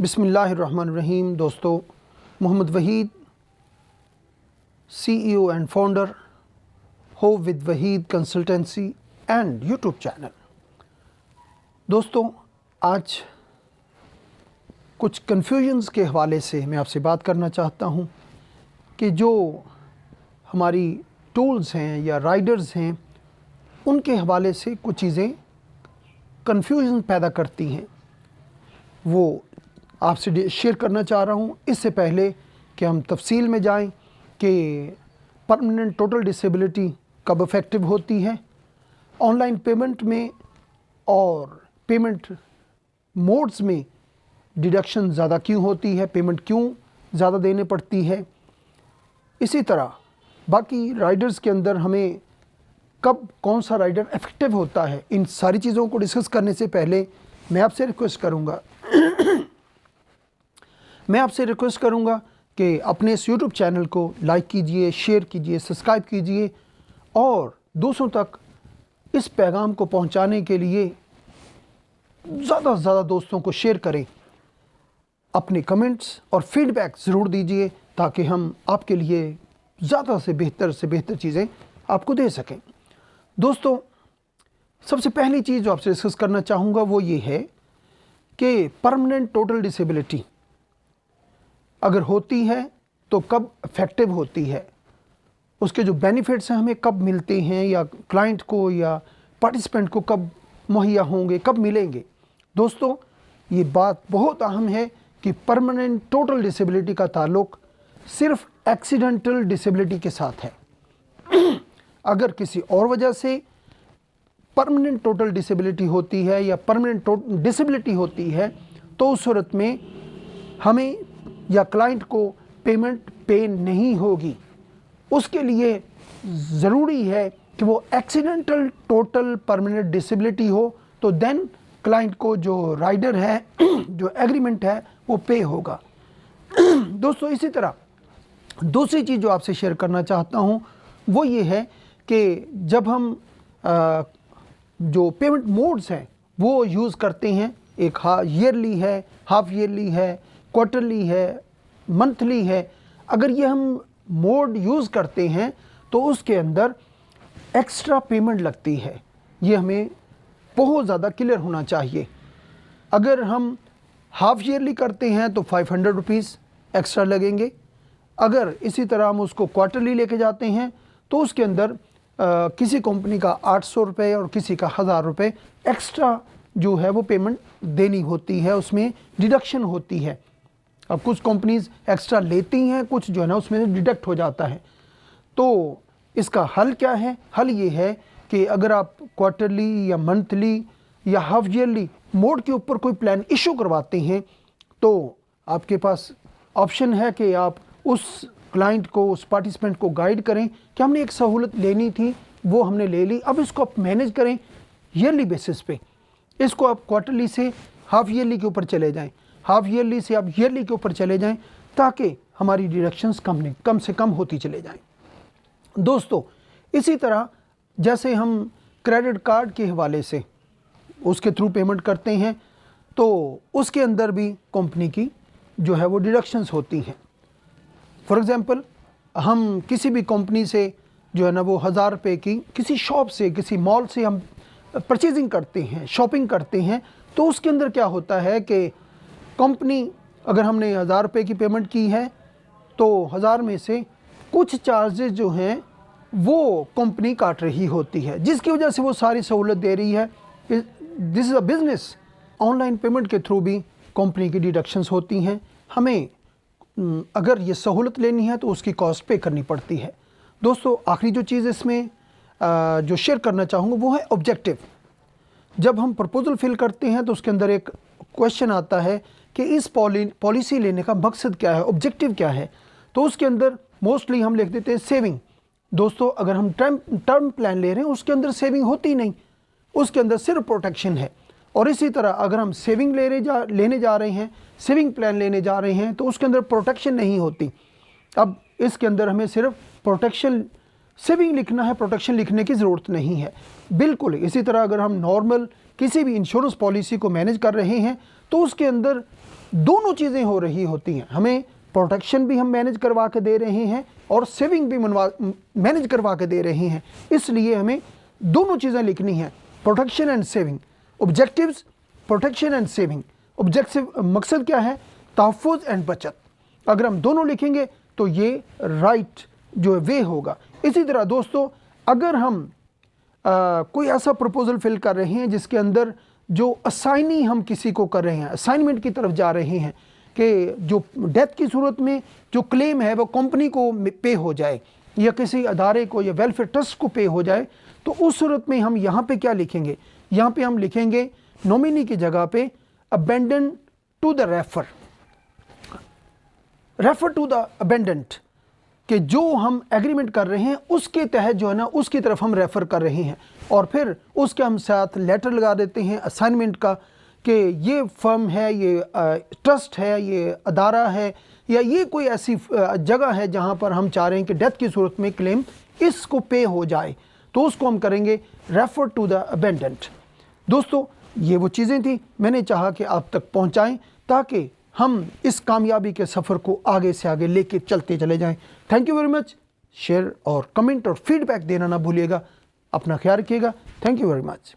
बिस्मिल्लाहिर्रहमानिर्रहीम। दोस्तों, Mohammed Waheed, CEO and founder हो with Waheed consultancy and YouTube channel. दोस्तों, आज कुछ कन्फ्यूजन्स के हवाले से मैं आपसे बात करना चाहता हूं कि जो हमारी टूल्स हैं या राइडर्स हैं उनके हवाले से कुछ चीज़ें कन्फ्यूजन पैदा करती हैं, वो आपसे शेयर करना चाह रहा हूं। इससे पहले कि हम तफसील में जाएं कि परमानेंट टोटल डिसेबिलिटी कब इफ़ेक्टिव होती है, ऑनलाइन पेमेंट में और पेमेंट मोड्स में डिडक्शन ज़्यादा क्यों होती है, पेमेंट क्यों ज़्यादा देने पड़ती है, इसी तरह बाकी राइडर्स के अंदर हमें कब कौन सा राइडर इफ़ेक्टिव होता है, इन सारी चीज़ों को डिस्कस करने से पहले मैं आपसे रिक्वेस्ट करूंगा कि अपने इस यूट्यूब चैनल को लाइक कीजिए, शेयर कीजिए, सब्सक्राइब कीजिए और दूसरों तक इस पैगाम को पहुंचाने के लिए ज़्यादा से ज़्यादा दोस्तों को शेयर करें। अपने कमेंट्स और फीडबैक ज़रूर दीजिए ताकि हम आपके लिए ज़्यादा से बेहतर चीज़ें आपको दे सकें। दोस्तों, सबसे पहली चीज़ जो आपसे डिस्कस करना चाहूँगा वो ये है कि परमानेंट टोटल डिसेबिलिटी अगर होती है तो कब इफ़ेक्टिव होती है, उसके जो बेनिफिट्स हैं हमें कब मिलते हैं या क्लाइंट को या पार्टिसिपेंट को कब मुहैया होंगे, कब मिलेंगे। दोस्तों, ये बात बहुत अहम है कि परमानेंट टोटल डिसेबिलिटी का ताल्लुक सिर्फ एक्सीडेंटल डिसेबिलिटी के साथ है। अगर किसी और वजह से परमानेंट टोटल डिसेबिलिटी होती है या परमानेंट डिसेबिलिटी होती है तो उस सूरत में हमें या क्लाइंट को पेमेंट पे नहीं होगी। उसके लिए ज़रूरी है कि वो एक्सीडेंटल टोटल परमानेंट डिसेबिलिटी हो, तो देन क्लाइंट को जो राइडर है जो एग्रीमेंट है वो पे होगा। दोस्तों, इसी तरह दूसरी चीज़ जो आपसे शेयर करना चाहता हूँ वो ये है कि जब हम जो पेमेंट मोड्स हैं वो यूज़ करते हैं, एक ईयरली है, हाफ ईयरली है, क्वार्टरली है, मंथली है। अगर ये हम मोड यूज़ करते हैं तो उसके अंदर एक्स्ट्रा पेमेंट लगती है, ये हमें बहुत ज़्यादा क्लियर होना चाहिए। अगर हम हाफ ईयरली करते हैं तो 500 रुपीज़ एक्स्ट्रा लगेंगे। अगर इसी तरह हम उसको क्वार्टरली लेके जाते हैं तो उसके अंदर किसी कंपनी का 800 रुपये और किसी का 1000 रुपये एक्स्ट्रा जो है वो पेमेंट देनी होती है, उसमें डिडक्शन होती है। अब कुछ कंपनीज एक्स्ट्रा लेती हैं, कुछ जो है ना उसमें डिडक्ट हो जाता है। तो इसका हल क्या है? हल ये है कि अगर आप क्वार्टरली या मंथली या हाफ ईयरली मोड के ऊपर कोई प्लान इशू करवाते हैं तो आपके पास ऑप्शन है कि आप उस क्लाइंट को, उस पार्टिसिपेंट को गाइड करें कि हमने एक सहूलत लेनी थी, वो हमने ले ली, अब इसको आप मैनेज करें ईयरली बेसिस पे। इसको आप क्वार्टरली से हाफ ईयरली के ऊपर चले जाएं, हाफ ईयरली से आप ईयरली के ऊपर चले जाएं ताकि हमारी डिडक्शंस कम से कम होती चले जाएं। दोस्तों, इसी तरह जैसे हम क्रेडिट कार्ड के हवाले से उसके थ्रू पेमेंट करते हैं तो उसके अंदर भी कंपनी की जो है वो डिडक्शंस होती हैं। फॉर एग्ज़ाम्पल, हम किसी भी कंपनी से जो है ना वो 1000 रुपये की किसी शॉप से, किसी मॉल से हम परचेजिंग करते हैं, शॉपिंग करते हैं, तो उसके अंदर क्या होता है कि कंपनी, अगर हमने 1000 रुपये की पेमेंट की है तो 1000 में से कुछ चार्जेस जो हैं वो कंपनी काट रही होती है, जिसकी वजह से वो सारी सहूलत दे रही है। This is a business. Online payment के थ्रू भी कंपनी की डिडक्शंस होती हैं। हमें अगर ये सहूलत लेनी है तो उसकी कॉस्ट पे करनी पड़ती है। दोस्तों, आखिरी जो चीज़ इसमें जो शेयर करना चाहूँगा वो है ऑब्जेक्टिव। जब हम प्रपोजल फिल करते हैं तो उसके अंदर एक क्वेश्चन आता है कि इस पॉलिसी लेने का मकसद क्या है, ऑब्जेक्टिव क्या है। तो उसके अंदर मोस्टली हम लिख देते हैं सेविंग। दोस्तों, अगर हम टर्म प्लान ले रहे हैं उसके अंदर सेविंग होती नहीं, उसके अंदर सिर्फ प्रोटेक्शन है। और इसी तरह अगर हम सेविंग लेने जा रहे हैं, सेविंग प्लान लेने जा रहे हैं तो उसके अंदर प्रोटेक्शन नहीं होती। अब इसके अंदर हमें सिर्फ प्रोटेक्शन सेविंग लिखना है, प्रोटेक्शन लिखने की ज़रूरत नहीं है। बिल्कुल इसी तरह अगर हम नॉर्मल किसी भी इंश्योरेंस पॉलिसी को मैनेज कर रहे हैं तो उसके अंदर दोनों चीज़ें हो रही होती हैं। हमें प्रोटेक्शन भी हम मैनेज करवा के दे रहे हैं और सेविंग भी मैनेज करवा के दे रहे हैं, इसलिए हमें दोनों चीज़ें लिखनी हैं, protection and saving. Objectives, protection and saving. Objective मकसद क्या है? तहफ़्फ़ुज़ एंड बचत। अगर हम दोनों लिखेंगे तो ये राइट जो वे होगा। इसी तरह दोस्तों, अगर हम कोई ऐसा प्रपोजल फिल कर रहे हैं जिसके अंदर जो असाइनी हम किसी को कर रहे हैं, असाइनमेंट की तरफ जा रहे हैं कि जो डेथ की सूरत में जो क्लेम है वो कंपनी को पे हो जाए या किसी अदारे को या वेलफेयर ट्रस्ट को पे हो जाए, तो उस सूरत में हम यहाँ पे क्या लिखेंगे? यहाँ पे हम लिखेंगे नॉमिनी की जगह पे abandon to the refer to the abandoned, कि जो हम एग्रीमेंट कर रहे हैं उसके तहत जो है ना उसकी तरफ हम रेफ़र कर रहे हैं, और फिर उसके हम साथ लेटर लगा देते हैं असाइनमेंट का कि ये फर्म है, ये ट्रस्ट है, ये अदारा है, या ये कोई ऐसी जगह है जहां पर हम चाह रहे हैं कि डेथ की सूरत में क्लेम इसको पे हो जाए, तो उसको हम करेंगे रेफर टू द अबेंडेंट। दोस्तों, ये वो चीज़ें थी मैंने चाहा कि आप तक पहुंचाएं ताकि हम इस कामयाबी के सफ़र को आगे से आगे लेके चलते चले जाएं। Thank you very much. Share और कमेंट और फीडबैक देना ना भूलिएगा। अपना ख्याल रखिएगा। Thank you very much.